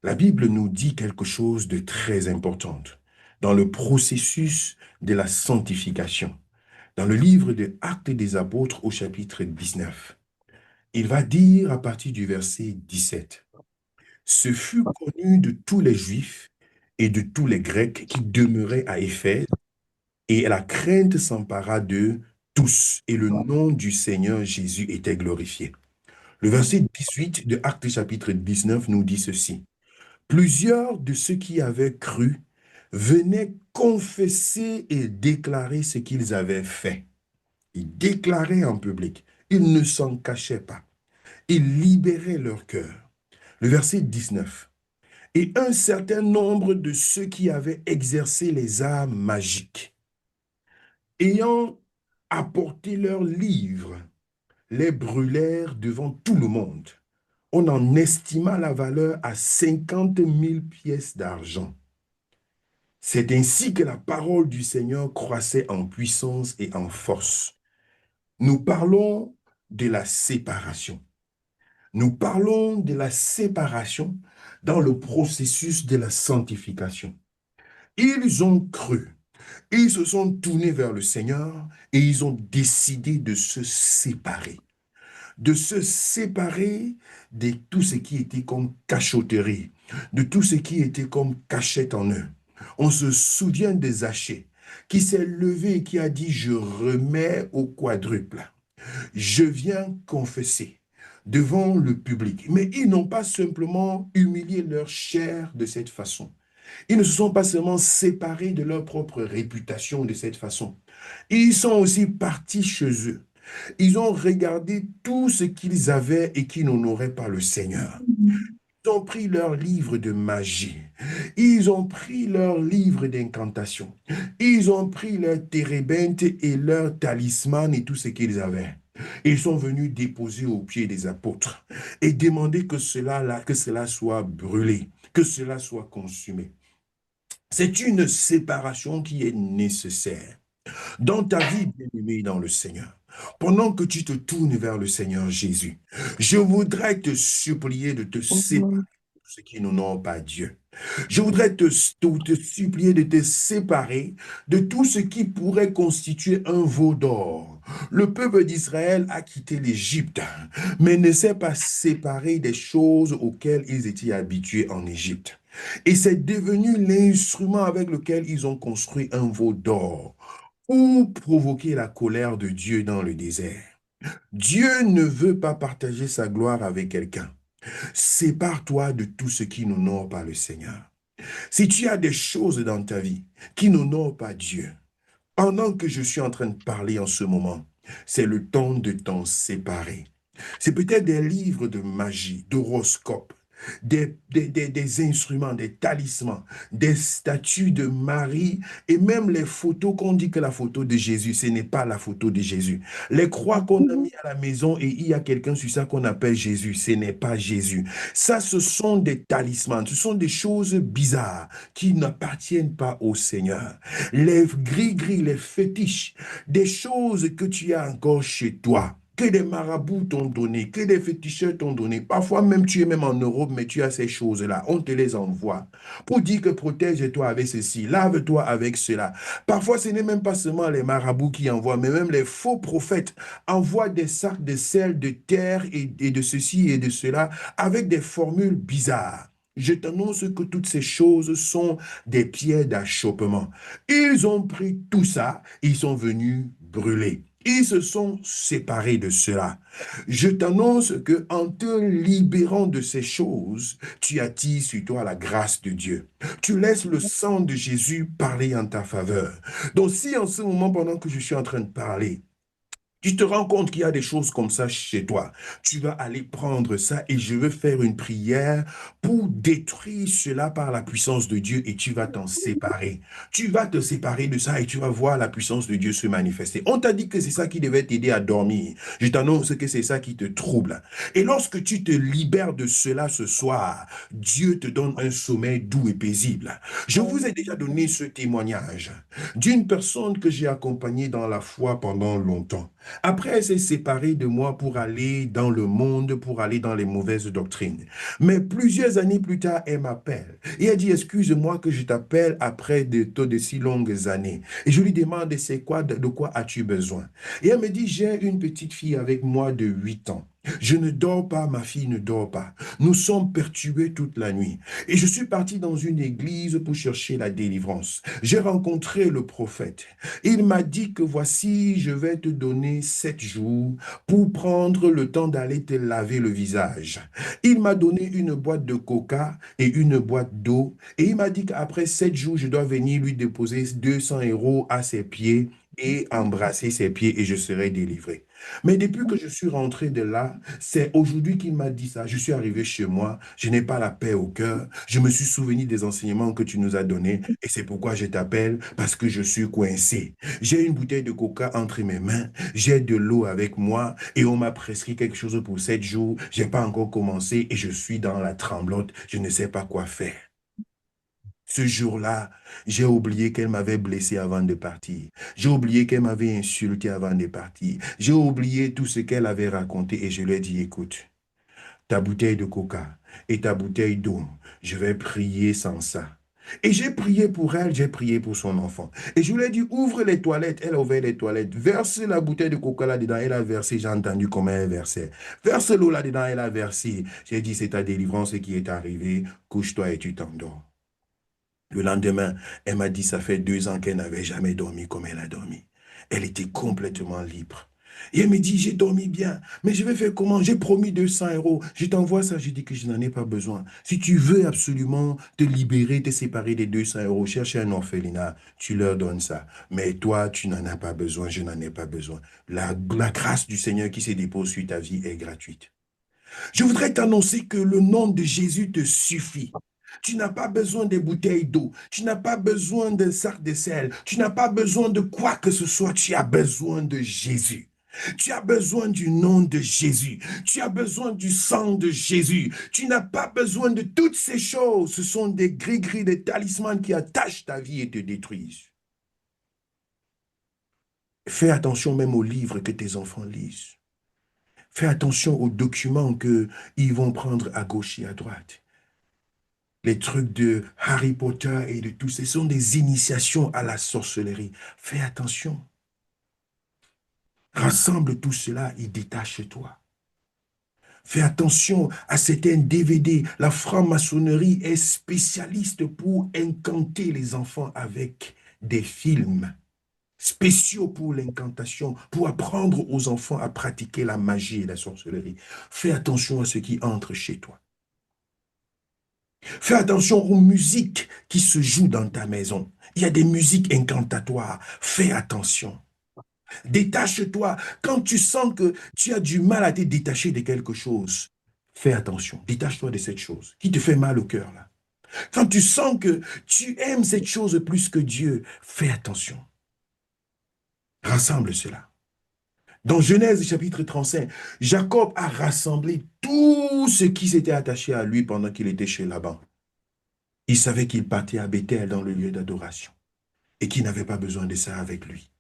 La Bible nous dit quelque chose de très important dans le processus de la sanctification. Dans le livre des Actes des Apôtres au chapitre 19, il va dire à partir du verset 17, ce fut connu de tous les Juifs et de tous les Grecs qui demeuraient à Éphèse, et la crainte s'empara d'eux tous, et le nom du Seigneur Jésus était glorifié. Le verset 18 de Actes chapitre 19 nous dit ceci. Plusieurs de ceux qui avaient cru venaient confesser et déclarer ce qu'ils avaient fait. Ils déclaraient en public. Ils ne s'en cachaient pas. Ils libéraient leur cœur. Le verset 19. Et un certain nombre de ceux qui avaient exercé les arts magiques, ayant apporté leurs livres, les brûlèrent devant tout le monde. On en estima la valeur à 50 000 pièces d'argent. C'est ainsi que la parole du Seigneur croissait en puissance et en force. Nous parlons de la séparation. Nous parlons de la séparation dans le processus de la sanctification. Ils ont cru, ils se sont tournés vers le Seigneur et ils ont décidé de se séparer de tout ce qui était comme cachotterie, de tout ce qui était comme cachette en eux. On se souvient de Zachée qui s'est levé et qui a dit, je remets au quadruple. Je viens confesser devant le public. Mais ils n'ont pas simplement humilié leur chair de cette façon. Ils ne se sont pas seulement séparés de leur propre réputation de cette façon. Ils sont aussi partis chez eux. Ils ont regardé tout ce qu'ils avaient et qui n'honorait pas le Seigneur. Ils ont pris leur livre de magie. Ils ont pris leur livre d'incantation. Ils ont pris leur térébinthe et leur talisman et tout ce qu'ils avaient. Ils sont venus déposer aux pieds des apôtres et demander que cela soit brûlé, que cela soit consumé. C'est une séparation qui est nécessaire dans ta vie, bien-aimé dans le Seigneur. Pendant que tu te tournes vers le Seigneur Jésus, je voudrais te supplier de te séparer Amen. de ceux qui n'honorent pas Dieu. Je voudrais te supplier de te séparer de tout ce qui pourrait constituer un veau d'or. Le peuple d'Israël a quitté l'Égypte, mais ne s'est pas séparé des choses auxquelles ils étaient habitués en Égypte. Et c'est devenu l'instrument avec lequel ils ont construit un veau d'or ou provoquer la colère de Dieu dans le désert. Dieu ne veut pas partager sa gloire avec quelqu'un. Sépare-toi de tout ce qui n'honore pas le Seigneur. Si tu as des choses dans ta vie qui n'honorent pas Dieu, pendant que je suis en train de parler en ce moment, c'est le temps de t'en séparer. C'est peut-être des livres de magie, d'horoscopes, des instruments, des talismans, des statues de Marie et même les photos qu'on dit que la photo de Jésus, ce n'est pas la photo de Jésus. Les croix qu'on a mis à la maison et il y a quelqu'un sur ça qu'on appelle Jésus, ce n'est pas Jésus. Ça, ce sont des talismans, ce sont des choses bizarres qui n'appartiennent pas au Seigneur. Les gris-gris, les fétiches, des choses que tu as encore chez toi, que des marabouts t'ont donné, que des féticheurs t'ont donné. Parfois même, tu es même en Europe, mais tu as ces choses-là. On te les envoie pour dire que protège-toi avec ceci, lave-toi avec cela. Parfois, ce n'est même pas seulement les marabouts qui envoient, mais même les faux prophètes envoient des sacs de sel, de terre et de ceci et de cela avec des formules bizarres. Je t'annonce que toutes ces choses sont des pierres d'achoppement. Ils ont pris tout ça, ils sont venus brûler. Ils se sont séparés de cela. Je t'annonce que en te libérant de ces choses, tu attires sur toi la grâce de Dieu. Tu laisses le sang de Jésus parler en ta faveur. Donc si en ce moment, pendant que je suis en train de parler, tu te rends compte qu'il y a des choses comme ça chez toi. Tu vas aller prendre ça et je veux faire une prière pour détruire cela par la puissance de Dieu et tu vas t'en séparer. Tu vas te séparer de ça et tu vas voir la puissance de Dieu se manifester. On t'a dit que c'est ça qui devait t'aider à dormir. Je t'annonce que c'est ça qui te trouble. Et lorsque tu te libères de cela ce soir, Dieu te donne un sommeil doux et paisible. Je vous ai déjà donné ce témoignage d'une personne que j'ai accompagnée dans la foi pendant longtemps. Après, elle s'est séparée de moi pour aller dans le monde, pour aller dans les mauvaises doctrines. Mais plusieurs années plus tard, elle m'appelle. Et elle dit, excuse-moi que je t'appelle après de si longues années. Et je lui demande, c'est quoi, de quoi as-tu besoin? Et elle me dit, j'ai une petite fille avec moi de 8 ans. Je ne dors pas, ma fille ne dort pas. Nous sommes perturbés toute la nuit. Et je suis parti dans une église pour chercher la délivrance. J'ai rencontré le prophète. Il m'a dit que voici, je vais te donner 7 jours pour prendre le temps d'aller te laver le visage. Il m'a donné une boîte de coca et une boîte d'eau. Et il m'a dit qu'après 7 jours, je dois venir lui déposer 200 € à ses pieds et embrasser ses pieds et je serai délivré. Mais depuis que je suis rentré de là, c'est aujourd'hui qu'il m'a dit ça. Je suis arrivé chez moi, je n'ai pas la paix au cœur. Je me suis souvenu des enseignements que tu nous as donnés et c'est pourquoi je t'appelle parce que je suis coincé. J'ai une bouteille de coca entre mes mains, j'ai de l'eau avec moi et on m'a prescrit quelque chose pour 7 jours. J'ai pas encore commencé et je suis dans la tremblote. Je ne sais pas quoi faire. Ce jour-là, j'ai oublié qu'elle m'avait blessé avant de partir. J'ai oublié qu'elle m'avait insulté avant de partir. J'ai oublié tout ce qu'elle avait raconté et je lui ai dit, écoute, ta bouteille de coca et ta bouteille d'eau, je vais prier sans ça. Et j'ai prié pour elle, j'ai prié pour son enfant. Et je lui ai dit, ouvre les toilettes. Elle a ouvert les toilettes. Verse la bouteille de coca là-dedans. Elle a versé, j'ai entendu comment elle versait. Verse l'eau là-dedans, elle a versé. J'ai dit, c'est ta délivrance qui est arrivée. Couche-toi et tu t'endors. Le lendemain, elle m'a dit, ça fait 2 ans qu'elle n'avait jamais dormi comme elle a dormi. Elle était complètement libre. Et elle me dit, j'ai dormi bien, mais je vais faire comment? J'ai promis 200 €. Je t'envoie ça, je dis que je n'en ai pas besoin. Si tu veux absolument te libérer, te séparer des 200 €, cherche un orphelinat, tu leur donnes ça. Mais toi, tu n'en as pas besoin, je n'en ai pas besoin. La grâce du Seigneur qui se dépose sur ta vie est gratuite. Je voudrais t'annoncer que le nom de Jésus te suffit. Tu n'as pas besoin des bouteilles d'eau. Tu n'as pas besoin d'un sac de sel. Tu n'as pas besoin de quoi que ce soit. Tu as besoin de Jésus. Tu as besoin du nom de Jésus. Tu as besoin du sang de Jésus. Tu n'as pas besoin de toutes ces choses. Ce sont des gris-gris, des talismans qui attachent ta vie et te détruisent. Fais attention même aux livres que tes enfants lisent. Fais attention aux documents qu'ils vont prendre à gauche et à droite. Les trucs de Harry Potter et de tout, ce sont des initiations à la sorcellerie. Fais attention. Rassemble tout cela et détache-toi. Fais attention à certains DVD. La franc-maçonnerie est spécialiste pour incanter les enfants avec des films spéciaux pour l'incantation, pour apprendre aux enfants à pratiquer la magie et la sorcellerie. Fais attention à ce qui entre chez toi. Fais attention aux musiques qui se jouent dans ta maison. Il y a des musiques incantatoires. Fais attention. Détache-toi. Quand tu sens que tu as du mal à te détacher de quelque chose, fais attention. Détache-toi de cette chose qui te fait mal au cœur, là. Quand tu sens que tu aimes cette chose plus que Dieu, fais attention. Rassemble cela. Dans Genèse chapitre 35, Jacob a rassemblé tout ce qui s'était attaché à lui pendant qu'il était chez Laban. Il savait qu'il partait à Bethel dans le lieu d'adoration et qu'il n'avait pas besoin de ça avec lui.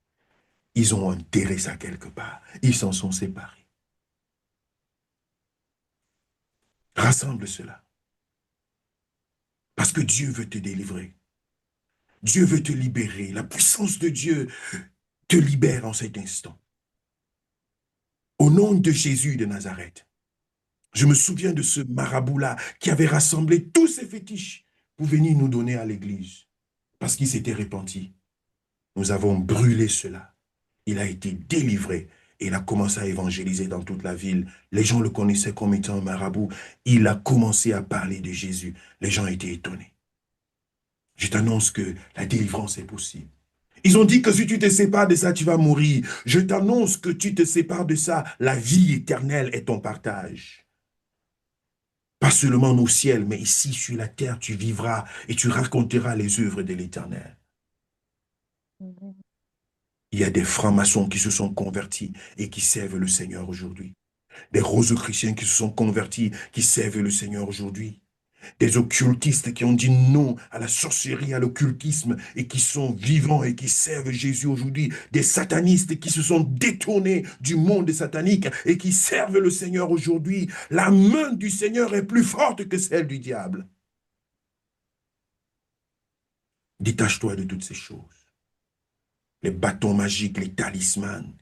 Ils ont enterré ça quelque part. Ils s'en sont séparés. Rassemble cela. Parce que Dieu veut te délivrer. Dieu veut te libérer. La puissance de Dieu te libère en cet instant. Au nom de Jésus de Nazareth. Je me souviens de ce marabout-là qui avait rassemblé tous ses fétiches pour venir nous donner à l'église. Parce qu'il s'était repenti. Nous avons brûlé cela. Il a été délivré. Et il a commencé à évangéliser dans toute la ville. Les gens le connaissaient comme étant un marabout. Il a commencé à parler de Jésus. Les gens étaient étonnés. Je t'annonce que la délivrance est possible. Ils ont dit que si tu te sépares de ça, tu vas mourir. Je t'annonce que tu te sépares de ça. La vie éternelle est ton partage. Pas seulement au ciel, mais ici sur la terre, tu vivras et tu raconteras les œuvres de l'Éternel. Il y a des francs-maçons qui se sont convertis et qui servent le Seigneur aujourd'hui. Des roses chrétiens qui se sont convertis, qui servent le Seigneur aujourd'hui. Des occultistes qui ont dit non à la sorcellerie, à l'occultisme et qui sont vivants et qui servent Jésus aujourd'hui. Des satanistes qui se sont détournés du monde satanique et qui servent le Seigneur aujourd'hui. La main du Seigneur est plus forte que celle du diable. Détache-toi de toutes ces choses. Les bâtons magiques, les talismans,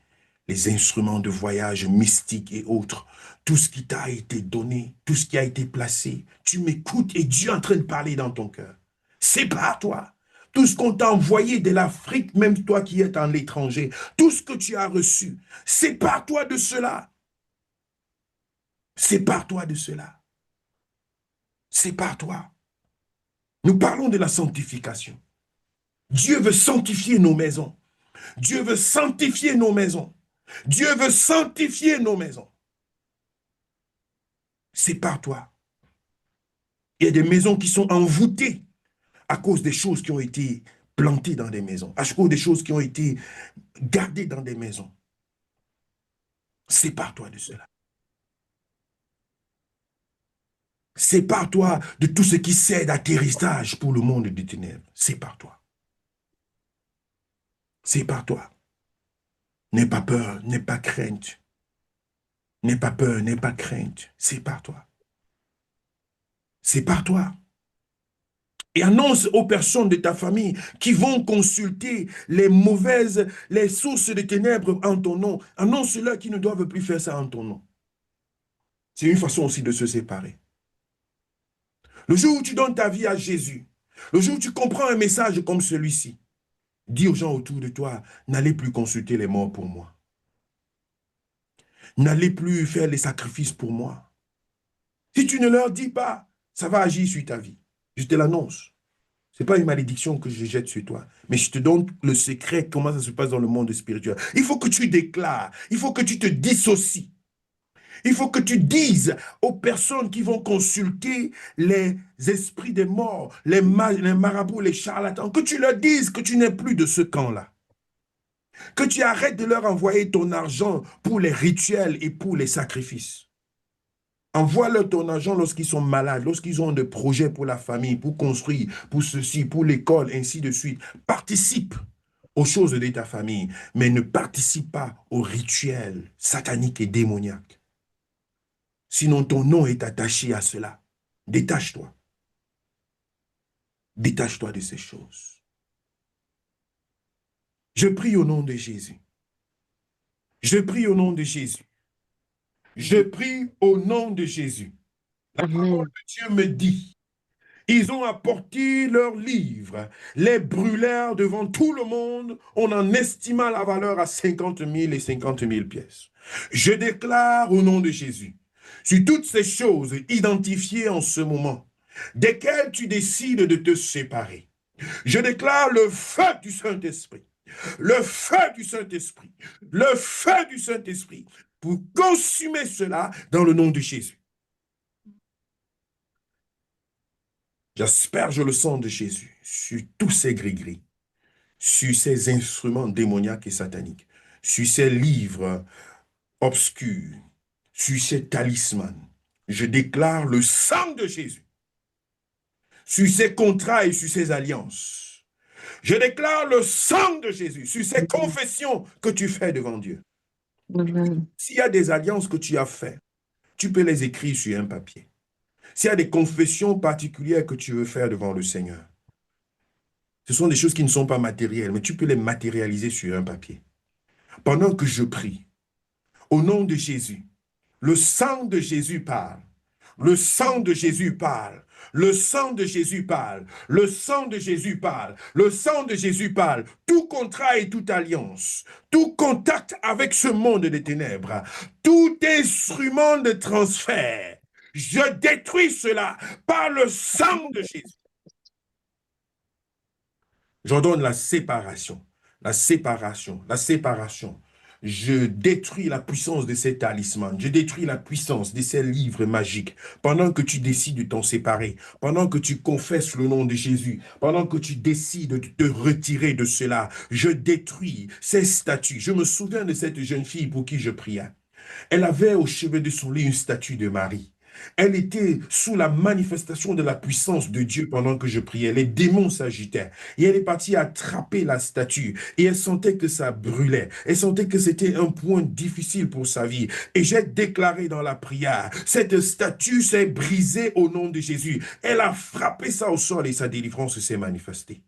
les instruments de voyage mystiques et autres, tout ce qui t'a été donné, tout ce qui a été placé, tu m'écoutes et Dieu est en train de parler dans ton cœur. Sépare-toi. Tout ce qu'on t'a envoyé de l'Afrique, même toi qui es en l'étranger, tout ce que tu as reçu, sépare-toi de cela. Sépare-toi de cela. Sépare-toi. Nous parlons de la sanctification. Dieu veut sanctifier nos maisons. Dieu veut sanctifier nos maisons. Dieu veut sanctifier nos maisons. Sépare-toi. Il y a des maisons qui sont envoûtées à cause des choses qui ont été plantées dans des maisons, à cause des choses qui ont été gardées dans des maisons. Sépare-toi de cela. Sépare-toi de tout ce qui sert d'atterrissage pour le monde des ténèbres. Sépare-toi. Sépare-toi. N'aie pas peur, n'aie pas crainte. N'aie pas peur, n'aie pas crainte. Sépare-toi. Sépare-toi. Et annonce aux personnes de ta famille qui vont consulter les sources de ténèbres en ton nom. Annonce-leur qu'ils ne doivent plus faire ça en ton nom. C'est une façon aussi de se séparer. Le jour où tu donnes ta vie à Jésus, le jour où tu comprends un message comme celui-ci, dis aux gens autour de toi, n'allez plus consulter les morts pour moi. N'allez plus faire les sacrifices pour moi. Si tu ne leur dis pas, ça va agir sur ta vie. Je te l'annonce. Ce n'est pas une malédiction que je jette sur toi, mais je te donne le secret, comment ça se passe dans le monde spirituel. Il faut que tu déclares, il faut que tu te dissocies. Il faut que tu dises aux personnes qui vont consulter les esprits des morts, les marabouts, les charlatans, que tu leur dises que tu n'es plus de ce camp-là. Que tu arrêtes de leur envoyer ton argent pour les rituels et pour les sacrifices. Envoie-leur ton argent lorsqu'ils sont malades, lorsqu'ils ont des projets pour la famille, pour construire, pour ceci, pour l'école, ainsi de suite. Participe aux choses de ta famille, mais ne participe pas aux rituels sataniques et démoniaques. Sinon, ton nom est attaché à cela. Détache-toi. Détache-toi de ces choses. Je prie au nom de Jésus. Je prie au nom de Jésus. Je prie au nom de Jésus. La parole de Dieu me dit, ils ont apporté leurs livres, les brûlèrent devant tout le monde, on en estima la valeur à 50 000 et 50 000 pièces. Je déclare au nom de Jésus, sur toutes ces choses identifiées en ce moment, desquelles tu décides de te séparer, je déclare le feu du Saint-Esprit, le feu du Saint-Esprit, le feu du Saint-Esprit, pour consumer cela dans le nom de Jésus. J'asperge le sang de Jésus sur tous ces gris-gris, sur ces instruments démoniaques et sataniques, sur ces livres obscurs, sur ces talismans. Je déclare le sang de Jésus sur ces contrats et sur ces alliances. Je déclare le sang de Jésus sur ces confessions que tu fais devant Dieu. S'il y a des alliances que tu as faites, tu peux les écrire sur un papier. S'il y a des confessions particulières que tu veux faire devant le Seigneur, ce sont des choses qui ne sont pas matérielles, mais tu peux les matérialiser sur un papier. Pendant que je prie, au nom de Jésus, le sang de Jésus parle. Le sang de Jésus parle. Le sang de Jésus parle. Le sang de Jésus parle. Le sang de Jésus parle. Tout contrat et toute alliance, tout contact avec ce monde des ténèbres, tout instrument de transfert, je détruis cela par le sang de Jésus. J'ordonne la séparation, la séparation, la séparation. Je détruis la puissance de ces talismans, je détruis la puissance de ces livres magiques. Pendant que tu décides de t'en séparer, pendant que tu confesses le nom de Jésus, pendant que tu décides de te retirer de cela, je détruis ces statues. Je me souviens de cette jeune fille pour qui je priais. Elle avait au chevet de son lit une statue de Marie. Elle était sous la manifestation de la puissance de Dieu pendant que je priais. Les démons s'agitaient. Et elle est partie attraper la statue. Et elle sentait que ça brûlait. Elle sentait que c'était un point difficile pour sa vie. Et j'ai déclaré dans la prière, cette statue s'est brisée au nom de Jésus. Elle a frappé ça au sol et sa délivrance s'est manifestée.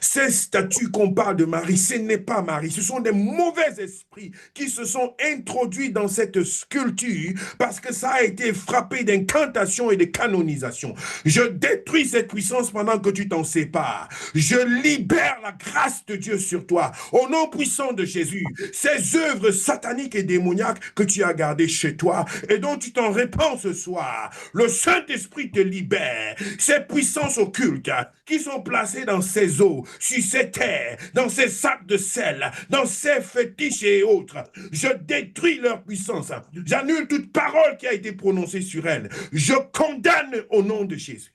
Ces statues qu'on parle de Marie, ce n'est pas Marie. Ce sont des mauvais esprits qui se sont introduits dans cette sculpture parce que ça a été frappé d'incantation et de canonisation. Je détruis cette puissance pendant que tu t'en sépares. Je libère la grâce de Dieu sur toi. Au nom puissant de Jésus, ces œuvres sataniques et démoniaques que tu as gardées chez toi et dont tu t'en répands ce soir, le Saint-Esprit te libère. Ces puissances occultes qui sont placées dans ces eaux, sur ces terres, dans ces sacs de sel, dans ces fétiches et autres, je détruis leur puissance. J'annule toute parole qui a été prononcée sur elles. Je condamne au nom de Jésus.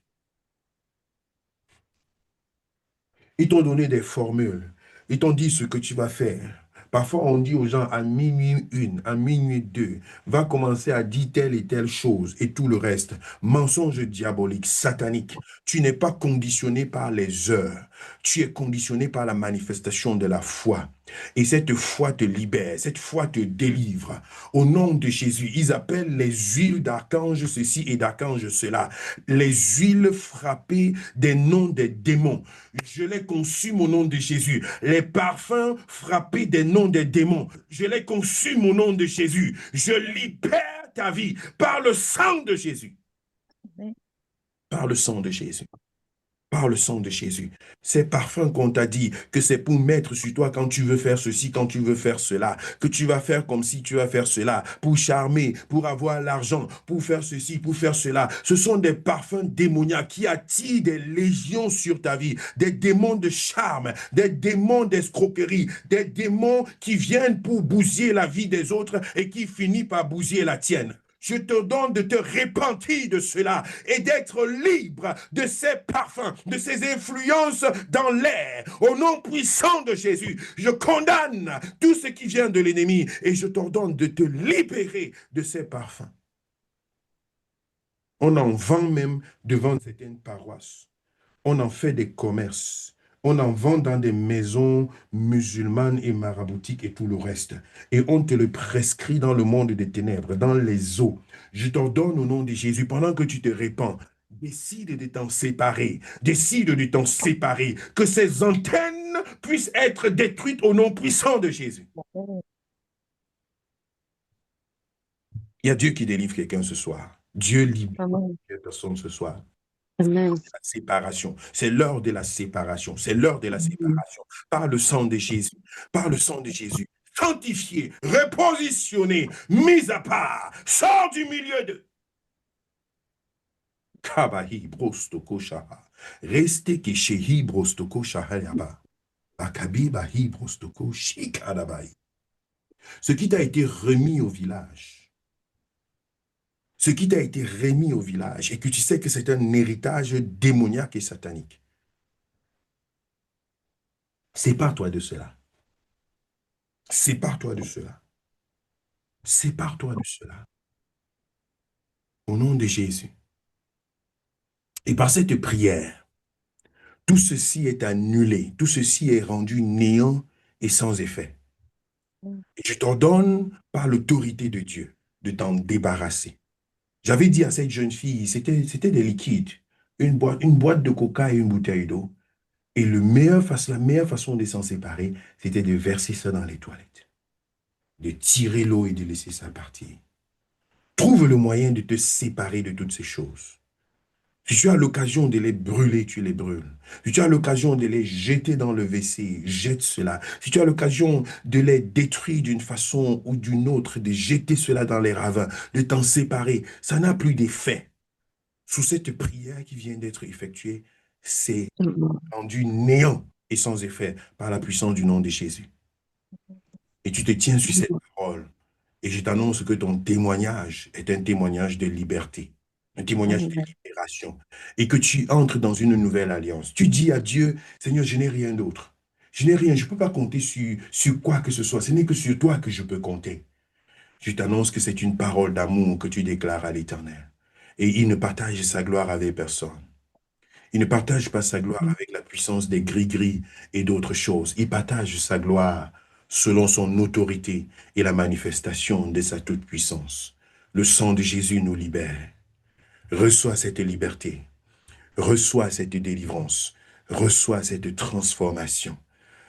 Ils t'ont donné des formules. Ils t'ont dit ce que tu vas faire. Parfois, on dit aux gens à minuit 1, à minuit 2, va commencer à dire telle et telle chose et tout le reste. Mensonge diabolique, satanique. Tu n'es pas conditionné par les heures. Tu es conditionné par la manifestation de la foi. Et cette foi te libère, cette foi te délivre. Au nom de Jésus, ils appellent les huiles d'archange ceci et d'archange cela. Les huiles frappées des noms des démons. Je les consume au nom de Jésus. Les parfums frappés des noms des démons. Je les consume au nom de Jésus. Je libère ta vie par le sang de Jésus. Par le sang de Jésus. Par le sang de Jésus. Ces parfums qu'on t'a dit que c'est pour mettre sur toi quand tu veux faire ceci, quand tu veux faire cela, que tu vas faire comme si tu vas faire cela, pour charmer, pour avoir l'argent, pour faire ceci, pour faire cela. Ce sont des parfums démoniaques qui attirent des légions sur ta vie, des démons de charme, des démons d'escroquerie, des démons qui viennent pour bousiller la vie des autres et qui finissent par bousiller la tienne. Je te donne de te repentir de cela et d'être libre de ces parfums, de ces influences dans l'air. Au nom puissant de Jésus, je condamne tout ce qui vient de l'ennemi et je t'ordonne de te libérer de ces parfums. On en vend même devant certaines paroisses. On en fait des commerces. On en vend dans des maisons musulmanes et maraboutiques et tout le reste. Et on te le prescrit dans le monde des ténèbres, dans les eaux. Je t'ordonne au nom de Jésus, pendant que tu te répands, décide de t'en séparer. Décide de t'en séparer. Que ces antennes puissent être détruites au nom puissant de Jésus. Il y a Dieu qui délivre quelqu'un ce soir. Dieu libère quelqu'un personne ce soir. Amen. La séparation. C'est l'heure de la séparation. C'est l'heure de la séparation. Par le sang de Jésus. Par le sang de Jésus. Sanctifié, repositionné, mis à part. Sors du milieu de. Kabahi brostoko shaha. Reste que shehi brostoko shahayaba. Akabi bahi brostoko shikadabai. Ce qui t'a été remis au village. Ce qui t'a été remis au village et que tu sais que c'est un héritage démoniaque et satanique. Sépare-toi de cela. Sépare-toi de cela. Sépare-toi de cela. Au nom de Jésus. Et par cette prière, tout ceci est annulé. Tout ceci est rendu néant et sans effet. Et je t'ordonne par l'autorité de Dieu de t'en débarrasser. J'avais dit à cette jeune fille, c'était des liquides, une boîte de coca et une bouteille d'eau. Et la meilleure façon de s'en séparer, c'était de verser ça dans les toilettes, de tirer l'eau et de laisser ça partir. Trouve le moyen de te séparer de toutes ces choses. Si tu as l'occasion de les brûler, tu les brûles. Si tu as l'occasion de les jeter dans le WC, jette cela. Si tu as l'occasion de les détruire d'une façon ou d'une autre, de jeter cela dans les ravins, de t'en séparer, ça n'a plus d'effet. Sous cette prière qui vient d'être effectuée, c'est rendu néant et sans effet par la puissance du nom de Jésus. Et tu te tiens sur cette parole. Et je t'annonce que ton témoignage est un témoignage de liberté, un témoignage de libération. Et que tu entres dans une nouvelle alliance. Tu dis à Dieu, Seigneur, je n'ai rien d'autre. Je n'ai rien, je ne peux pas compter sur quoi que ce soit. Ce n'est que sur toi que je peux compter. Je t'annonce que c'est une parole d'amour que tu déclares à l'Éternel. Et il ne partage sa gloire avec personne. Il ne partage pas sa gloire avec la puissance des gris-gris et d'autres choses. Il partage sa gloire selon son autorité et la manifestation de sa toute-puissance. Le sang de Jésus nous libère. Reçois cette liberté. Reçois cette délivrance. Reçois cette transformation.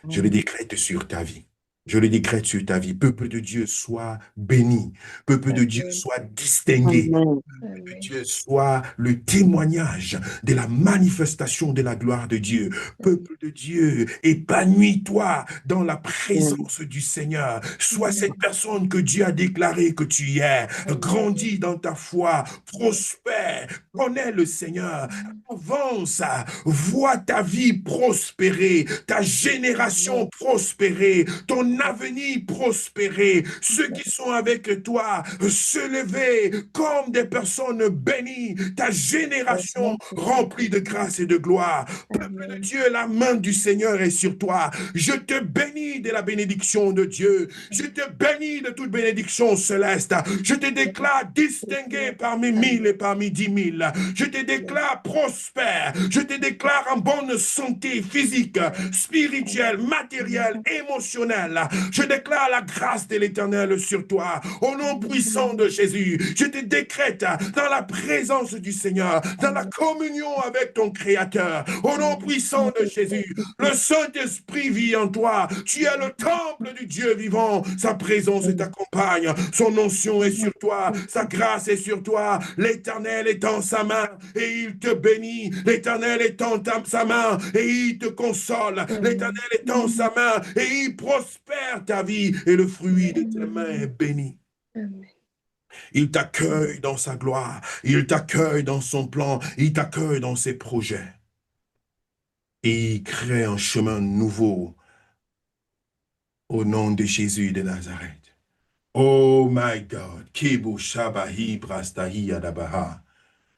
Je le décrète sur ta vie. Je le décrète sur ta vie. Peuple de Dieu, sois béni. Peuple de Dieu, sois distingué. Amen. Que Dieu soit le témoignage de la manifestation de la gloire de Dieu. Peuple de Dieu, épanouis-toi dans la présence du Seigneur. Sois cette personne que Dieu a déclaré que tu es. Grandis dans ta foi, prospère, connais le Seigneur, avance, vois ta vie prospérer, ta génération prospérer, ton avenir prospérer, ceux qui sont avec toi se lever comme des personnes bénies, ta génération remplie de grâce et de gloire. Peuple de Dieu, la main du Seigneur est sur toi. Je te bénis de la bénédiction de Dieu. Je te bénis de toute bénédiction céleste. Je te déclare distingué parmi 1000 et parmi 10 000. Je te déclare prospère. Je te déclare en bonne santé physique, spirituelle, matérielle, émotionnelle. Je déclare la grâce de l'Éternel sur toi. Au nom puissant de Jésus, je te décrète dans la présence du Seigneur, dans la communion avec ton Créateur. Au nom puissant de Jésus, le Saint-Esprit vit en toi. Tu es le temple du Dieu vivant. Sa présence t'accompagne. Son onction est sur toi. Sa grâce est sur toi. L'Éternel est en sa main et il te bénit. L'Éternel est en sa main et il te console. L'Éternel est en sa main et il prospère ta vie et le fruit de tes mains est béni. Il t'accueille dans sa gloire. Il t'accueille dans son plan. Il t'accueille dans ses projets. Et il crée un chemin nouveau au nom de Jésus de Nazareth. Oh my God. Kebu Shabahi Brastahi Adabaha.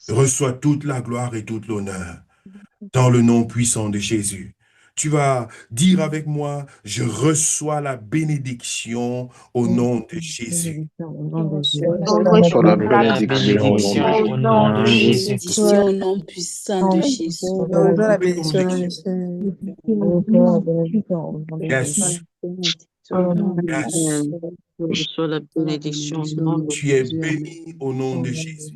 Reçois toute la gloire et toute l'honneur dans le nom puissant de Jésus. Tu vas dire avec moi, je reçois la bénédiction au nom de Jésus. Reçois la La bénédiction au nom de bénédiction Jésus. au nom de Jésus. Bénédiction au nom puissant de Jésus. La bénédiction de Jésus. Yes. Yes. Reçois la bénédiction au nom de Tu es Jésus. béni au nom de Jésus.